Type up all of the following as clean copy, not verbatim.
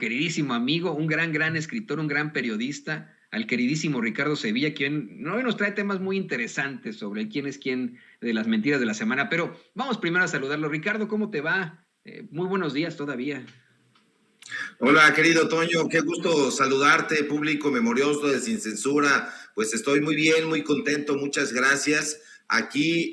queridísimo amigo, un gran escritor, un gran periodista, al queridísimo Ricardo Sevilla, quien hoy nos trae temas muy interesantes sobre quién es quién de las mentiras de la semana. Pero vamos primero a saludarlo. Ricardo, ¿cómo te va? Muy buenos días todavía. Hola, querido Toño, qué gusto saludarte, público memorioso de Sin Censura. Pues estoy muy bien, muy contento, muchas gracias. Aquí,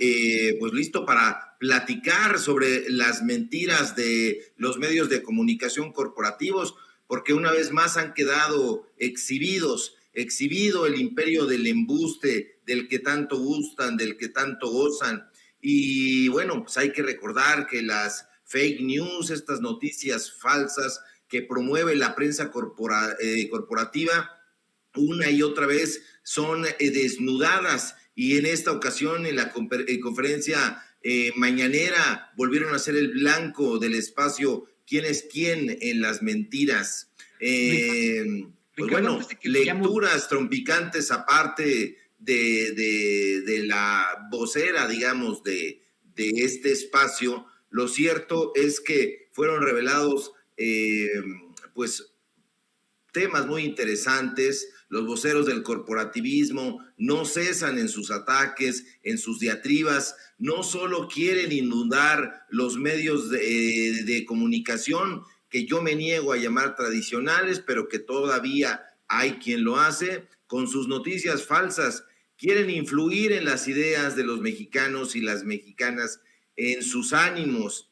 pues listo para platicar sobre las mentiras de los medios de comunicación corporativos, porque una vez más han quedado exhibido el imperio del embuste, del que tanto gustan, del que tanto gozan. Y bueno, pues hay que recordar que las fake news, estas noticias falsas, que promueve la prensa corporativa, una y otra vez son desnudadas, y en esta ocasión en la conferencia mañanera volvieron a ser el blanco del espacio quién es quién en las mentiras. Pues Ricardo, bueno, antes de que vayamos. lecturas trompicantes aparte de la vocera, digamos, de este espacio. Lo cierto es que fueron revelados pues temas muy interesantes. Los voceros del corporativismo no cesan en sus ataques, en sus diatribas. No solo quieren inundar los medios de comunicación, que yo me niego a llamar tradicionales, pero que todavía hay quien lo hace, con sus noticias falsas. Quieren influir en las ideas de los mexicanos y las mexicanas, en sus ánimos,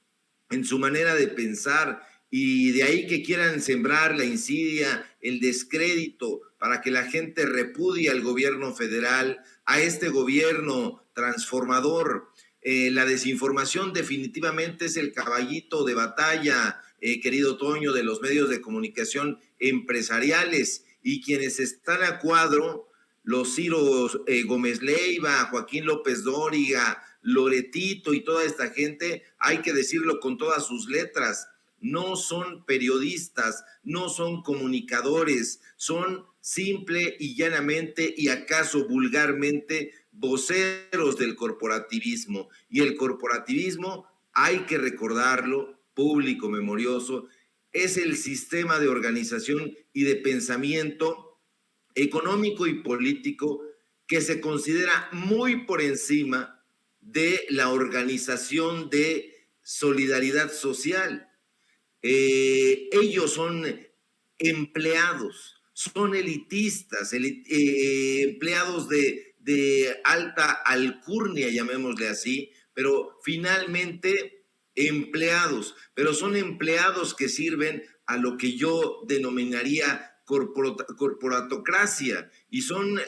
en su manera de pensar, y de ahí que quieran sembrar la insidia, el descrédito, para que la gente repudie al gobierno federal, a este gobierno transformador. La desinformación definitivamente es el caballito de batalla, querido Toño, de los medios de comunicación empresariales, y quienes están a cuadro, los Ciro Gómez Leiva, Joaquín López Dóriga, Loretito y toda esta gente, hay que decirlo con todas sus letras, no son periodistas, no son comunicadores, son simple y llanamente, y acaso vulgarmente, voceros del corporativismo. Y el corporativismo, hay que recordarlo, público memorioso, es el sistema de organización y de pensamiento económico y político que se considera muy por encima de la organización de solidaridad social. Ellos son empleados, son elitistas, empleados de alta alcurnia, llamémosle así, pero finalmente empleados, pero son empleados que sirven a lo que yo denominaría corporatocracia, y son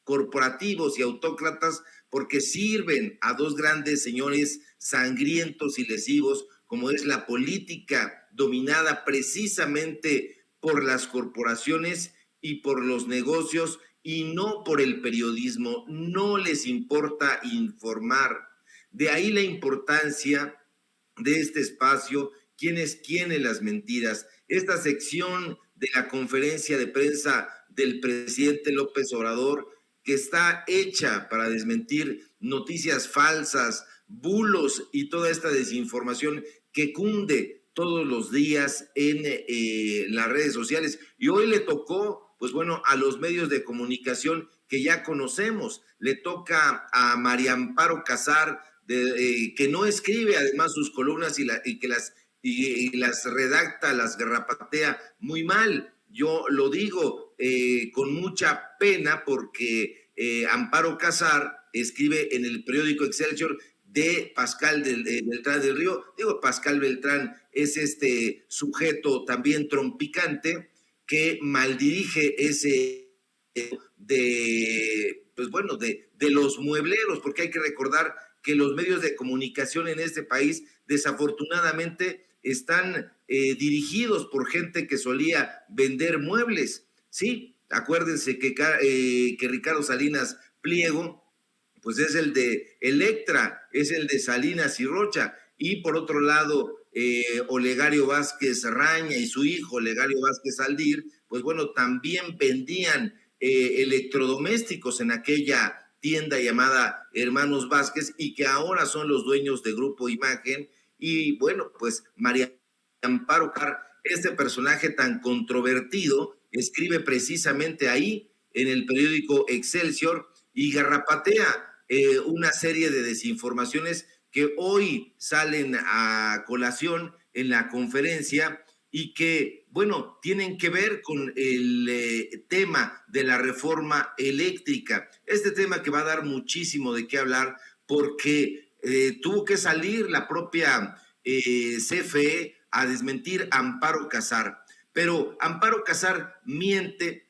corporativos y autócratas porque sirven a dos grandes señores sangrientos y lesivos, como es la política, dominada precisamente por las corporaciones y por los negocios, y no por el periodismo. No les importa informar. De ahí la importancia de este espacio, quién es quién en las mentiras. Esta sección de la conferencia de prensa del presidente López Obrador, que está hecha para desmentir noticias falsas, bulos y toda esta desinformación que cunde todos los días en las redes sociales. Y hoy le tocó, pues bueno, a los medios de comunicación que ya conocemos. Le toca a María Amparo Casar, que no escribe además sus columnas y las redacta, las garrapatea muy mal. Yo lo digo con mucha pena, porque Amparo Casar escribe en el periódico Excelsior de Pascal Beltrán del Río. Digo, Pascal Beltrán es este sujeto también trompicante que maldirige ese pues bueno, de los muebleros, porque hay que recordar que los medios de comunicación en este país desafortunadamente están dirigidos por gente que solía vender muebles. Sí, acuérdense que Ricardo Salinas Pliego, pues es el de Electra, es el de Salinas y Rocha, y por otro lado, Olegario Vázquez Raña y su hijo Olegario Vázquez Aldir, pues bueno, también vendían electrodomésticos en aquella tienda llamada Hermanos Vázquez, y que ahora son los dueños de Grupo Imagen. Y bueno, pues María Amparo Carr, este personaje tan controvertido, escribe precisamente ahí en el periódico Excelsior y garrapatea una serie de desinformaciones que hoy salen a colación en la conferencia y que, bueno, tienen que ver con el tema de la reforma eléctrica. Este tema que va a dar muchísimo de qué hablar porque tuvo que salir la propia CFE a desmentir a Amparo Casar. Pero Amparo Casar miente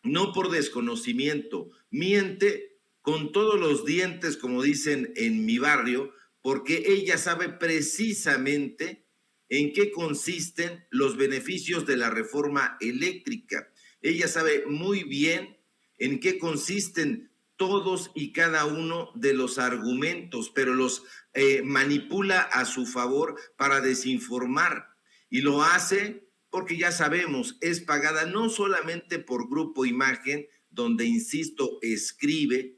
no por desconocimiento, miente con todos los dientes, como dicen en mi barrio, porque ella sabe precisamente en qué consisten los beneficios de la reforma eléctrica. Ella sabe muy bien en qué consisten todos y cada uno de los argumentos, pero los manipula a su favor para desinformar. Y lo hace porque ya sabemos, es pagada no solamente por Grupo Imagen, donde, insisto, escribe,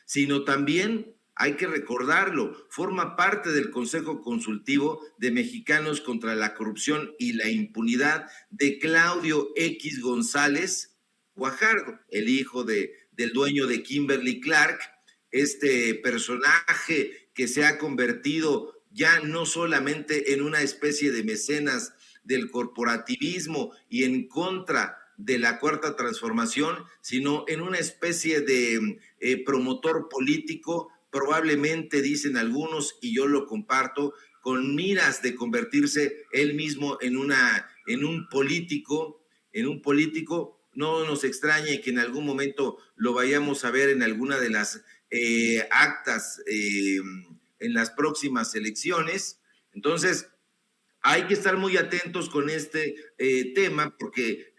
sino también, hay que recordarlo, forma parte del Consejo Consultivo de Mexicanos contra la Corrupción y la Impunidad de Claudio X González Guajardo, el hijo del dueño de Kimberly Clark, este personaje que se ha convertido ya no solamente en una especie de mecenas del corporativismo y en contra de la Cuarta Transformación, sino en una especie de promotor político, probablemente dicen algunos, y yo lo comparto, con miras de convertirse él mismo en un político, no nos extrañe que en algún momento lo vayamos a ver en alguna de las actas en las próximas elecciones. Entonces, hay que estar muy atentos con este tema porque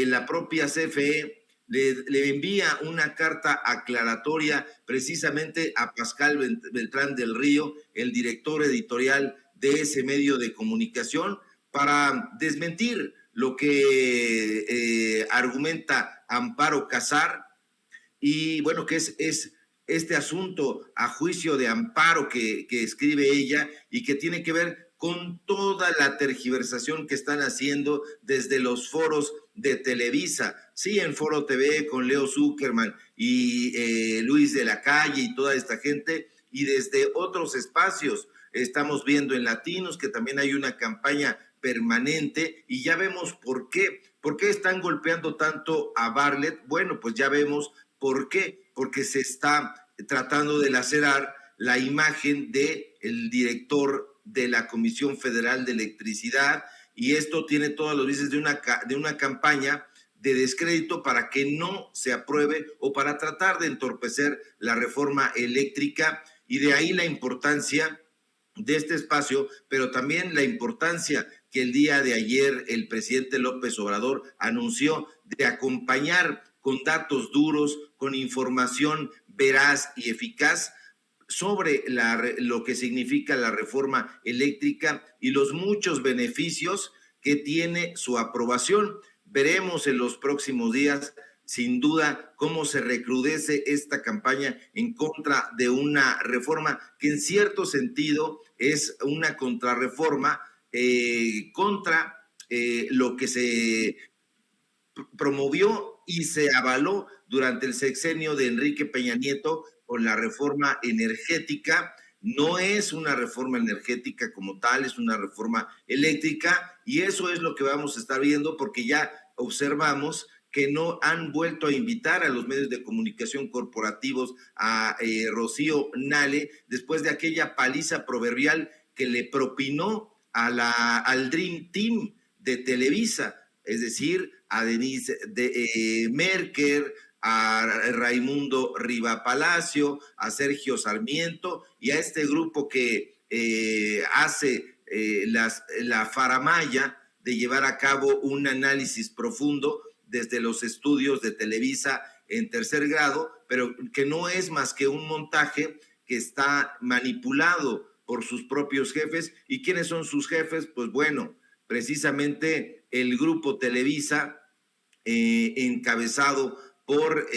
la propia CFE le envía una carta aclaratoria precisamente a Pascal Beltrán del Río, el director editorial de ese medio de comunicación, para desmentir lo que argumenta Amparo Casar y bueno, que es este asunto a juicio de Amparo que escribe ella y que tiene que ver con toda la tergiversación que están haciendo desde los foros de Televisa, sí, en Foro TV con Leo Zuckerman y Luis de la Calle y toda esta gente, y desde otros espacios. Estamos viendo en Latinos que también hay una campaña permanente y ya vemos por qué están golpeando tanto a Bartlett. Bueno, pues ya vemos por qué, porque se está tratando de lacerar la imagen del director de la Comisión Federal de Electricidad, y esto tiene todas las luces de una campaña de descrédito para que no se apruebe o para tratar de entorpecer la reforma eléctrica, y de ahí la importancia de este espacio, pero también la importancia que el día de ayer el presidente López Obrador anunció de acompañar con datos duros, con información veraz y eficaz sobre lo que significa la reforma eléctrica y los muchos beneficios que tiene su aprobación. Veremos en los próximos días, sin duda, cómo se recrudece esta campaña en contra de una reforma que en cierto sentido es una contrarreforma contra lo que se promovió y se avaló durante el sexenio de Enrique Peña Nieto con la reforma energética. No es una reforma energética como tal, es una reforma eléctrica, y eso es lo que vamos a estar viendo porque ya observamos que no han vuelto a invitar a los medios de comunicación corporativos a Rocío Nale después de aquella paliza proverbial que le propinó al Dream Team de Televisa, es decir, a Denise Merker, a Raimundo Riva Palacio, a Sergio Sarmiento y a este grupo que hace la faramaya de llevar a cabo un análisis profundo desde los estudios de Televisa en tercer grado, pero que no es más que un montaje que está manipulado por sus propios jefes. ¿Y quiénes son sus jefes? Pues bueno, precisamente el grupo Televisa, encabezado por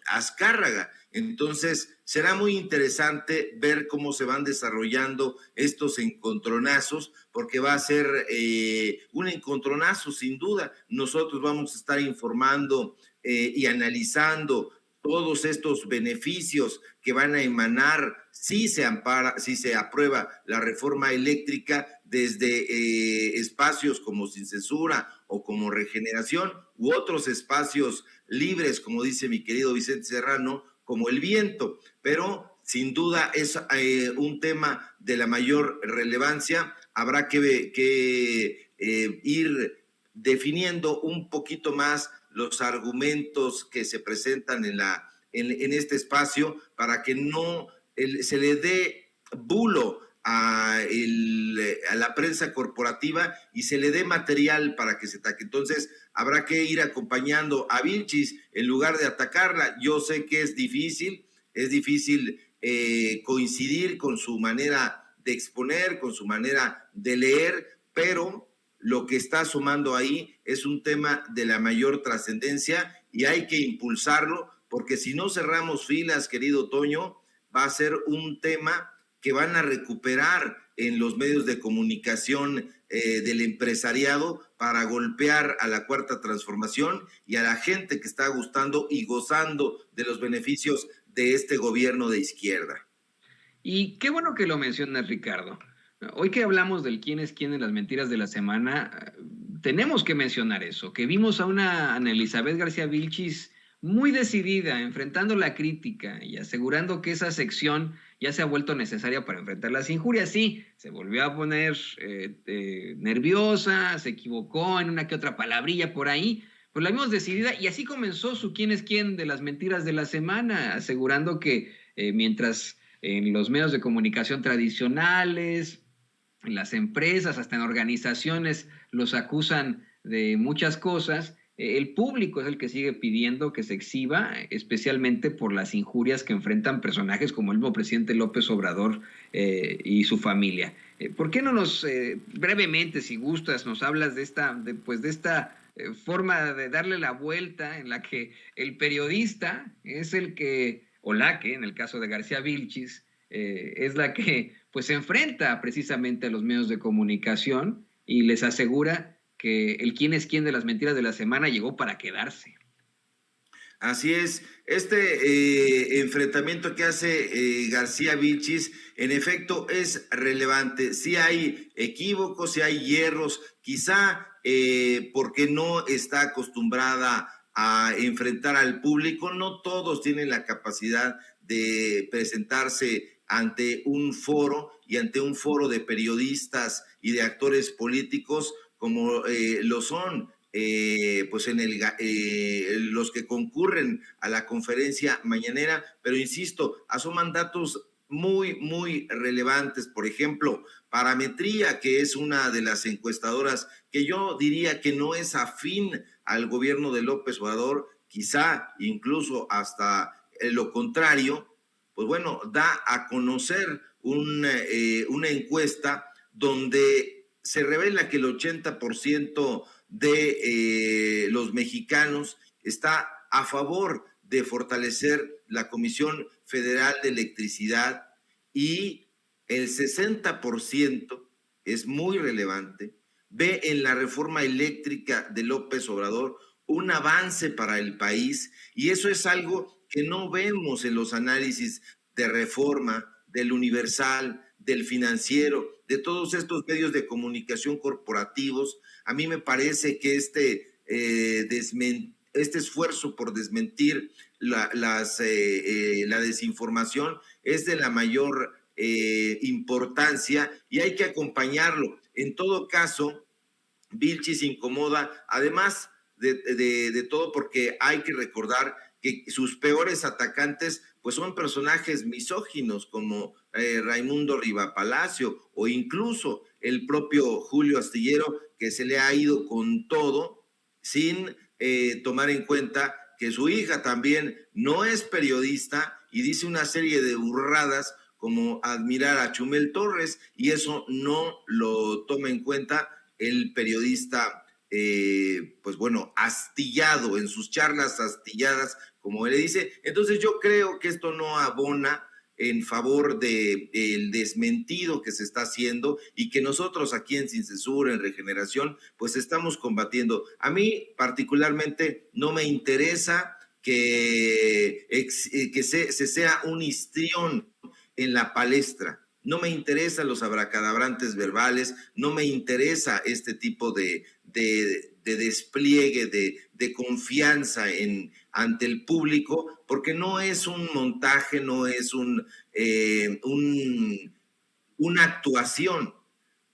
Azcárraga. Entonces, será muy interesante ver cómo se van desarrollando estos encontronazos, porque va a ser un encontronazo sin duda. Nosotros vamos a estar informando y analizando todos estos beneficios que van a emanar si se aprueba la reforma eléctrica desde espacios como Sin Censura o como Regeneración u otros espacios libres, como dice mi querido Vicente Serrano, como el viento, pero sin duda es un tema de la mayor relevancia. Habrá que ir definiendo un poquito más los argumentos que se presentan en este espacio para que no se le dé bulo a la prensa corporativa y se le dé material para que se ataque. Entonces, habrá que ir acompañando a Vilchis en lugar de atacarla. Yo sé que es difícil coincidir con su manera de exponer, con su manera de leer, pero lo que está sumando ahí es un tema de la mayor trascendencia y hay que impulsarlo, porque si no cerramos filas, querido Toño, va a ser un tema que van a recuperar en los medios de comunicación del empresariado para golpear a la Cuarta Transformación y a la gente que está gustando y gozando de los beneficios de este gobierno de izquierda. Y qué bueno que lo mencionas, Ricardo. Hoy que hablamos del quién es quién en las mentiras de la semana, tenemos que mencionar eso, que vimos a una Ana Elizabeth García Vilchis muy decidida, enfrentando la crítica y asegurando que esa sección ya se ha vuelto necesaria para enfrentar las injurias. Sí, se volvió a poner nerviosa, se equivocó en una que otra palabrilla por ahí, pues la vimos decidida y así comenzó su quién es quién de las mentiras de la semana, asegurando que mientras en los medios de comunicación tradicionales, en las empresas, hasta en organizaciones, los acusan de muchas cosas, el público es el que sigue pidiendo que se exhiba, especialmente por las injurias que enfrentan personajes como el mismo presidente López Obrador y su familia. ¿Por qué no brevemente, si gustas, nos hablas de esta forma de darle la vuelta en la que el periodista es el que, o la que, en el caso de García Vilchis, es la que pues se enfrenta precisamente a los medios de comunicación y les asegura que el quién es quién de las mentiras de la semana llegó para quedarse? Así es, este enfrentamiento que hace García Vilchis, en efecto, es relevante. Sí hay equívocos, sí hay hierros, quizá porque no está acostumbrada a enfrentar al público, no todos tienen la capacidad de presentarse ante un foro y ante un foro de periodistas y de actores políticos como lo son pues los que concurren a la conferencia mañanera, pero insisto, asoman datos muy, muy relevantes. Por ejemplo, Parametría, que es una de las encuestadoras que yo diría que no es afín al gobierno de López Obrador, quizá incluso hasta lo contrario, pues bueno, da a conocer una encuesta donde se revela que el 80% de los mexicanos está a favor de fortalecer la Comisión Federal de Electricidad y el 60% es muy relevante, ve en la reforma eléctrica de López Obrador un avance para el país y eso es algo que no vemos en los análisis de Reforma, del Universal, del Financiero, de todos estos medios de comunicación corporativos. A mí me parece que este esfuerzo por desmentir la desinformación es de la mayor importancia y hay que acompañarlo. En todo caso, Vilchis incomoda, además de todo, porque hay que recordar que sus peores atacantes pues son personajes misóginos como Raimundo Rivapalacio o incluso el propio Julio Astillero, que se le ha ido con todo sin tomar en cuenta que su hija también no es periodista y dice una serie de burradas como admirar a Chumel Torres y eso no lo toma en cuenta el periodista pues bueno, astillado, en sus charlas astilladas, como él le dice. Entonces yo creo que esto no abona en favor del desmentido que se está haciendo y que nosotros aquí en Sin Censura, en Regeneración, pues estamos combatiendo. A mí particularmente no me interesa que se sea un histrión en la palestra. No me interesan los abracadabrantes verbales, no me interesa este tipo de despliegue, de confianza ante el público, porque no es un montaje, no es una actuación.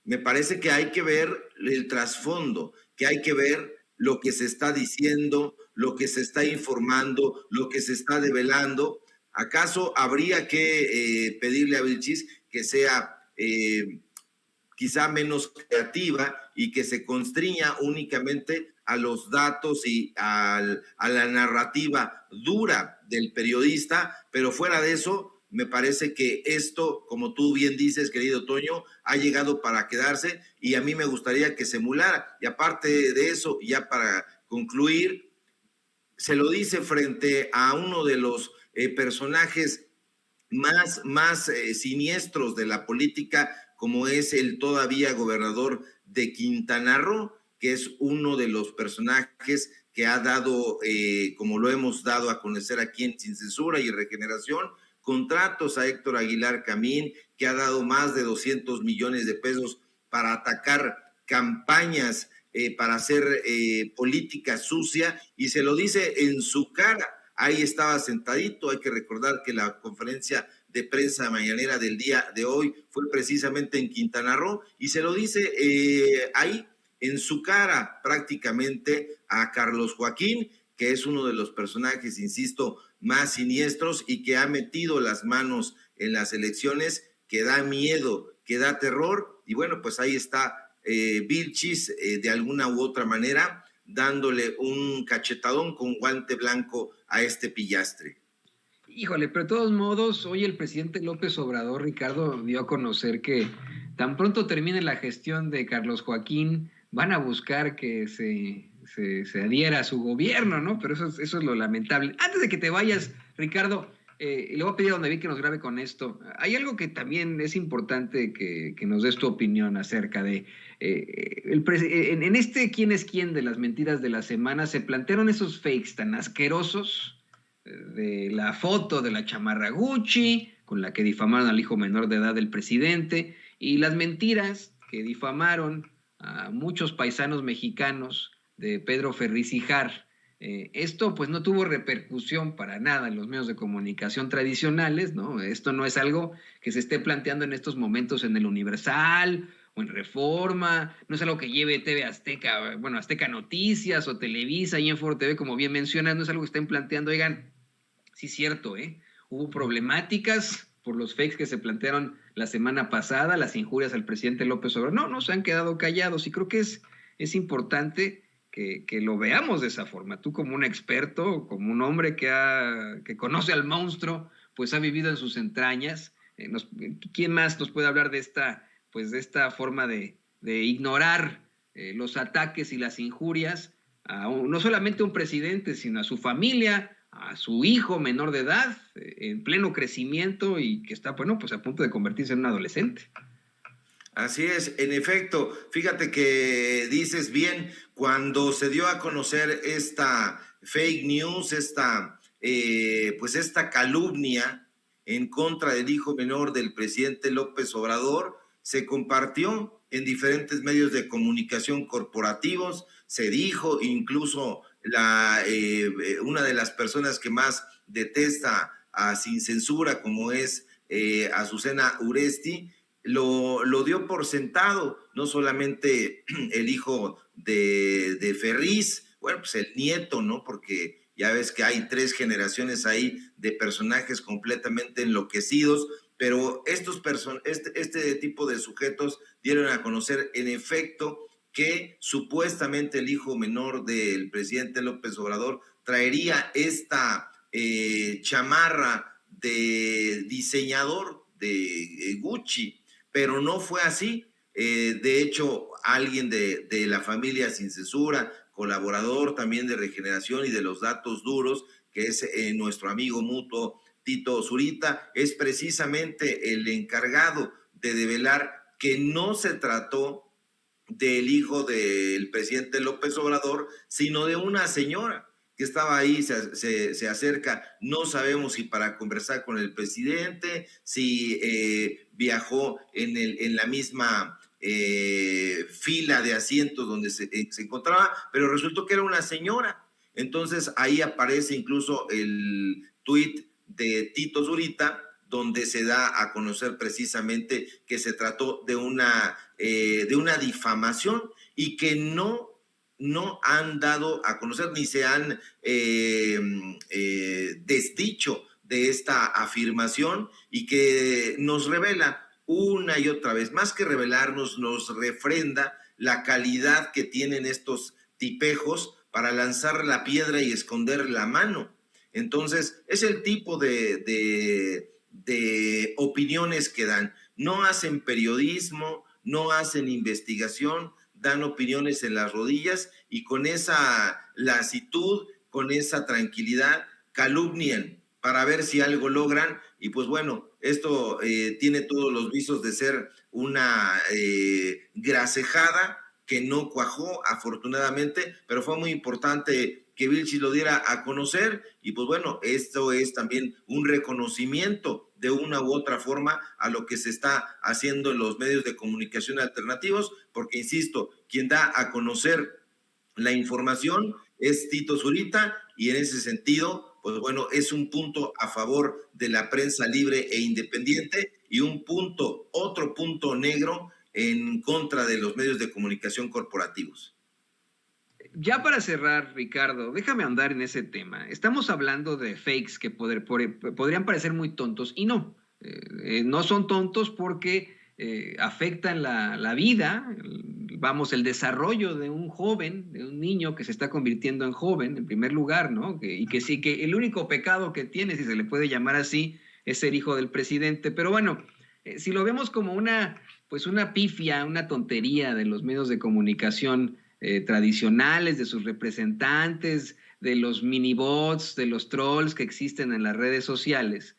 Me parece que hay que ver el trasfondo, que hay que ver lo que se está diciendo, lo que se está informando, lo que se está develando. ¿Acaso habría que pedirle a Vilchis que sea quizá menos creativa y que se constriña únicamente a los datos y a la narrativa dura del periodista? Pero fuera de eso, me parece que esto, como tú bien dices, querido Toño, ha llegado para quedarse y a mí me gustaría que se emulara. Y aparte de eso, ya para concluir, se lo dice frente a uno de los personajes más siniestros de la política, como es el todavía gobernador de Quintana Roo, que es uno de los personajes que ha dado, como lo hemos dado a conocer aquí en Sin Censura y Regeneración, contratos a Héctor Aguilar Camín, que ha dado más de 200 millones de pesos para atacar campañas, para hacer política sucia, y se lo dice en su cara. Ahí estaba sentadito. Hay que recordar que la conferencia de prensa mañanera del día de hoy fue precisamente en Quintana Roo, y se lo dice ahí en su cara prácticamente a Carlos Joaquín, que es uno de los personajes, insisto, más siniestros y que ha metido las manos en las elecciones, que da miedo, que da terror. Y bueno, pues ahí está Vilchis de alguna u otra manera dándole un cachetadón con guante blanco a este pillastre. Híjole, pero de todos modos, hoy el presidente López Obrador, Ricardo, dio a conocer que tan pronto termine la gestión de Carlos Joaquín, van a buscar que se adhiera a su gobierno, ¿no? Pero eso es lo lamentable. Antes de que te vayas, Ricardo, le voy a pedir a don David que nos grabe con esto. Hay algo que también es importante que nos des tu opinión acerca de... en este quién es quién de las mentiras de la semana se plantearon esos fakes tan asquerosos de la foto de la chamarra Gucci, con la que difamaron al hijo menor de edad del presidente, y las mentiras que difamaron a muchos paisanos mexicanos de Pedro Ferriz y Jar. Esto pues no tuvo repercusión para nada en los medios de comunicación tradicionales, ¿no? Esto no es algo que se esté planteando en estos momentos en el Universal o en Reforma, no es algo que lleve TV Azteca, bueno, Azteca Noticias o Televisa y en Foro TV, como bien mencionas, no es algo que estén planteando. Oigan, sí es cierto, hubo problemáticas por los fakes que se plantearon la semana pasada, las injurias al presidente López Obrador. No se han quedado callados, y creo que es importante que lo veamos de esa forma. Tú, como un experto, como un hombre que conoce al monstruo, pues ha vivido en sus entrañas. ¿Quién más nos puede hablar de esta forma de ignorar los ataques y las injurias no solamente a un presidente, sino a su familia, a su hijo menor de edad, en pleno crecimiento y que está, bueno, pues a punto de convertirse en un adolescente? Así es, en efecto, fíjate que dices bien, cuando se dio a conocer esta fake news, esta calumnia en contra del hijo menor del presidente López Obrador, se compartió en diferentes medios de comunicación corporativos, se dijo incluso una de las personas que más detesta a Sin Censura, como es Azucena Uresti, lo dio por sentado. No solamente el hijo de Ferriz, bueno, pues el nieto, ¿no? Porque ya ves que hay 3 generaciones ahí de personajes completamente enloquecidos, pero este tipo de sujetos dieron a conocer en efecto que supuestamente el hijo menor del presidente López Obrador traería esta chamarra de diseñador de Gucci, pero no fue así. De hecho, alguien de la familia Sin Censura, colaborador también de Regeneración y de los Datos Duros, que es nuestro amigo mutuo Tito Zurita, es precisamente el encargado de develar que no se trató del hijo del presidente López Obrador, sino de una señora que estaba ahí, se acerca, no sabemos si para conversar con el presidente, si viajó en la misma fila de asientos donde se encontraba, pero resultó que era una señora. Entonces ahí aparece incluso el tuit de Tito Zurita, donde se da a conocer precisamente que se trató de una difamación y que no han dado a conocer ni se han desdicho de esta afirmación, y que nos revela una y otra vez, más que revelarnos, nos refrenda la calidad que tienen estos tipejos para lanzar la piedra y esconder la mano. Entonces, es el tipo de opiniones que dan. No hacen periodismo, no hacen investigación, dan opiniones en las rodillas y con esa lasitud, con esa tranquilidad, calumnian para ver si algo logran. Y pues bueno, esto tiene todos los visos de ser una grasejada que no cuajó afortunadamente, pero fue muy importante que Vilchis lo diera a conocer, y pues bueno, esto es también un reconocimiento de una u otra forma a lo que se está haciendo en los medios de comunicación alternativos, porque insisto, quien da a conocer la información es Tito Zurita, y en ese sentido, pues bueno, es un punto a favor de la prensa libre e independiente y otro punto negro en contra de los medios de comunicación corporativos. Ya para cerrar, Ricardo, déjame andar en ese tema. Estamos hablando de fakes que podrían parecer muy tontos y no. No son tontos porque afectan la vida, el desarrollo de un joven, de un niño que se está convirtiendo en joven, en primer lugar, ¿no? Y que sí, que el único pecado que tiene, si se le puede llamar así, es ser hijo del presidente. Pero bueno, si lo vemos como una pifia, una tontería de los medios de comunicación tradicionales, de sus representantes, de los minibots, de los trolls que existen en las redes sociales,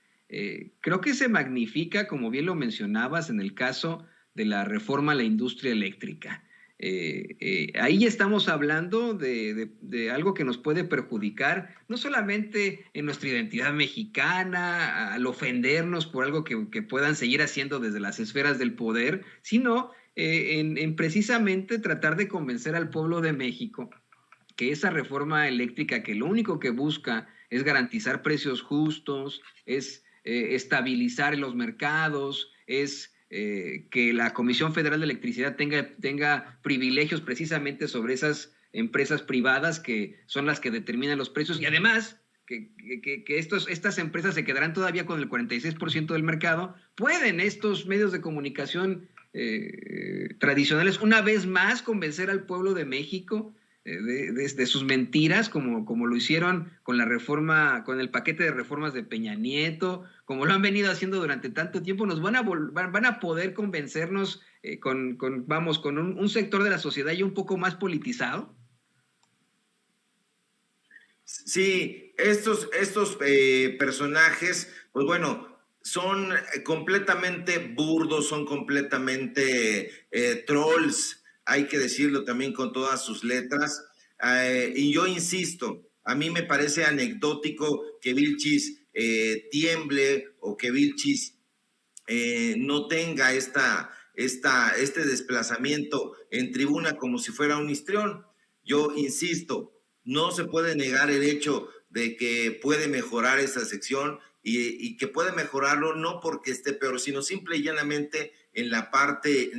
creo que se magnifica, como bien lo mencionabas, en el caso de la reforma a la industria eléctrica. Ahí estamos hablando de algo que nos puede perjudicar, no solamente en nuestra identidad mexicana, al ofendernos por algo que puedan seguir haciendo desde las esferas del poder, sino en precisamente tratar de convencer al pueblo de México que esa reforma eléctrica, que lo único que busca es garantizar precios justos, es estabilizar los mercados, es que la Comisión Federal de Electricidad tenga privilegios precisamente sobre esas empresas privadas que son las que determinan los precios, y además que estas empresas se quedarán todavía con el 46% del mercado. Pueden estos medios de comunicación tradicionales una vez más convencer al pueblo de México de sus mentiras, como lo hicieron con la reforma, con el paquete de reformas de Peña Nieto, como lo han venido haciendo durante tanto tiempo. Nos van a poder convencernos con un sector de la sociedad ya un poco más politizado. Sí, estos personajes, pues bueno, son completamente burdos, son completamente trolls, hay que decirlo también con todas sus letras. Y yo insisto, a mí me parece anecdótico que Vilchis tiemble, o que Vilchis no tenga este desplazamiento en tribuna como si fuera un histrión. Yo insisto, no se puede negar el hecho de que puede mejorar esa sección, y que puede mejorarlo no porque esté peor, sino simple y llanamente en la parte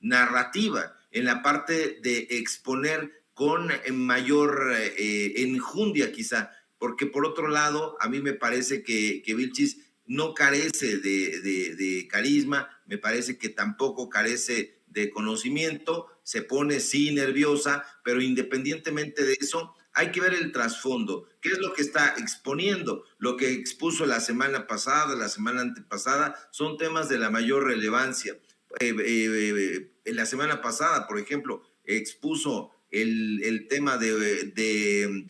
narrativa, en la parte de exponer con mayor enjundia quizá, porque por otro lado, a mí me parece que Vilchis no carece de carisma, me parece que tampoco carece de conocimiento, se pone sí nerviosa, pero independientemente de eso, hay que ver el trasfondo. ¿Qué es lo que está exponiendo? Lo que expuso la semana pasada, la semana antepasada, son temas de la mayor relevancia. en la semana pasada, por ejemplo, expuso el tema de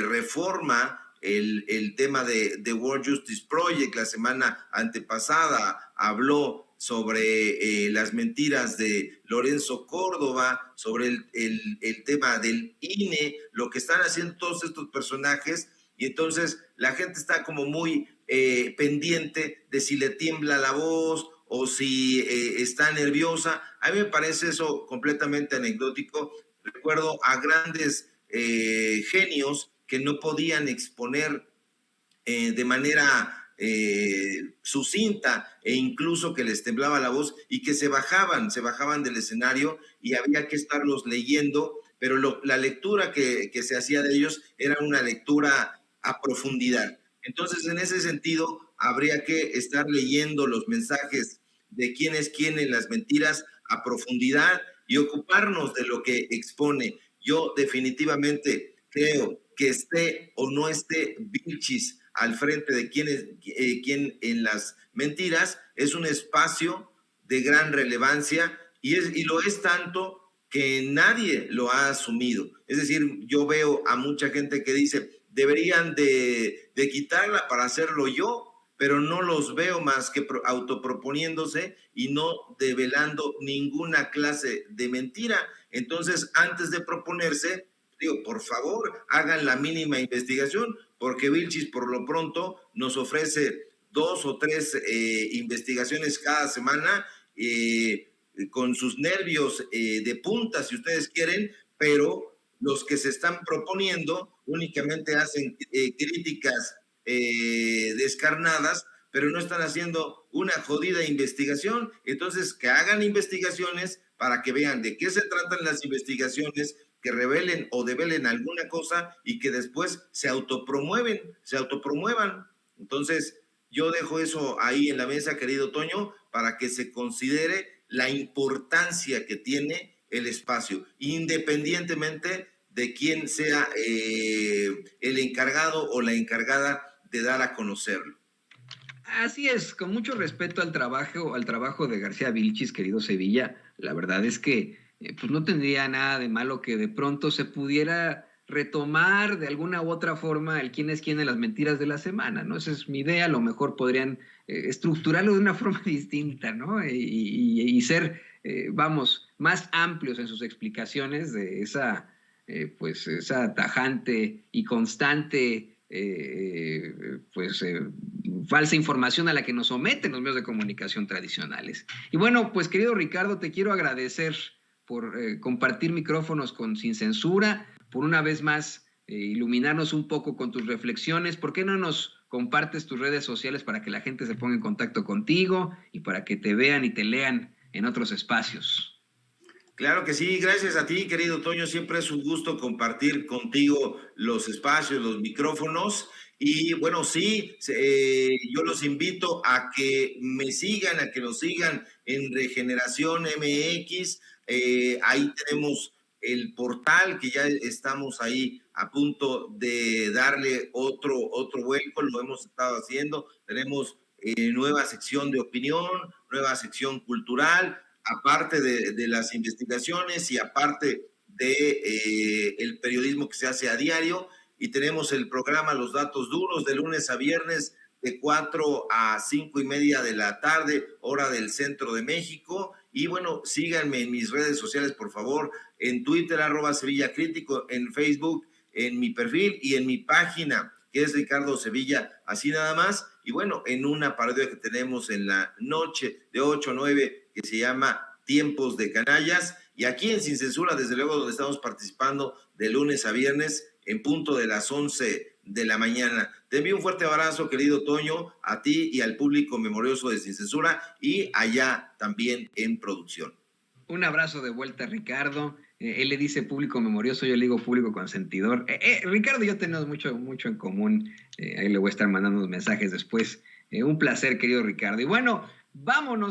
reforma, el tema de World Justice Project. La semana antepasada habló sobre las mentiras de Lorenzo Córdoba, sobre el tema del INE, lo que están haciendo todos estos personajes, y entonces la gente está como muy pendiente de si le tiembla la voz o si está nerviosa. A mí me parece eso completamente anecdótico. Recuerdo a grandes genios que no podían exponer de manera sucinta, e incluso que les temblaba la voz y que se bajaban del escenario y había que estarlos leyendo, pero la lectura que se hacía de ellos era una lectura a profundidad. Entonces, en ese sentido, habría que estar leyendo los mensajes de quién es quién en las mentiras a profundidad y ocuparnos de lo que expone. Yo definitivamente creo que esté o no esté Vilchis al frente de quién en las mentiras, es un espacio de gran relevancia y lo es tanto que nadie lo ha asumido. Es decir, yo veo a mucha gente que dice, deberían de quitarla para hacerlo yo, pero no los veo más que autoproponiéndose y no develando ninguna clase de mentira. Entonces, antes de proponerse, digo, por favor, hagan la mínima investigación, porque Vilchis por lo pronto nos ofrece 2 o 3 investigaciones cada semana, con sus nervios de punta, si ustedes quieren, pero los que se están proponiendo únicamente hacen críticas descarnadas, pero no están haciendo una jodida investigación. Entonces, que hagan investigaciones para que vean de qué se tratan las investigaciones, que revelen o develen alguna cosa y que después se autopromuevan. Entonces, yo dejo eso ahí en la mesa, querido Toño, para que se considere la importancia que tiene el espacio, independientemente de quién sea el encargado o la encargada de dar a conocerlo. Así es, con mucho respeto al trabajo de García Vilchis, querido Sevilla, la verdad es que pues no tendría nada de malo que de pronto se pudiera retomar de alguna u otra forma el quién es quién en las mentiras de la semana, ¿no? Esa es mi idea. A lo mejor podrían estructurarlo de una forma distinta, ¿no? Y ser, vamos, más amplios en sus explicaciones de esa, pues, esa tajante y constante falsa información a la que nos someten los medios de comunicación tradicionales. Y bueno, pues querido Ricardo, te quiero agradecer por compartir micrófonos con Sin Censura, por una vez más iluminarnos un poco con tus reflexiones. ¿Por qué no nos compartes tus redes sociales para que la gente se ponga en contacto contigo y para que te vean y te lean en otros espacios? Claro que sí, gracias a ti, querido Toño. Siempre es un gusto compartir contigo los espacios, los micrófonos. Y bueno, sí, yo los invito a que me sigan, a que nos sigan en Regeneración MX. Ahí tenemos el portal que ya estamos ahí a punto de darle otro vuelco, lo hemos estado haciendo. Tenemos nueva sección de opinión, nueva sección cultural, aparte de las investigaciones y aparte de el periodismo que se hace a diario. Y tenemos el programa Los Datos Duros de lunes a viernes de 4 a 5 y media de la tarde, hora del centro de México. Y bueno, síganme en mis redes sociales, por favor, en Twitter, @SevillaCrítico, en Facebook, en mi perfil y en mi página, que es Ricardo Sevilla, así nada más. Y bueno, en una parodia que tenemos en la noche de 8 a 9, que se llama Tiempos de Canallas. Y aquí en Sin Censura, desde luego, donde estamos participando de lunes a viernes, en punto de las 11 de la mañana. Te envío un fuerte abrazo, querido Toño, a ti y al público memorioso de Sin Censura y allá también en producción. Un abrazo de vuelta, Ricardo. Él le dice público memorioso, yo le digo público consentidor. Ricardo y yo tenemos mucho en común. Ahí le voy a estar mandando unos mensajes después. Un placer, querido Ricardo. Y bueno, vámonos.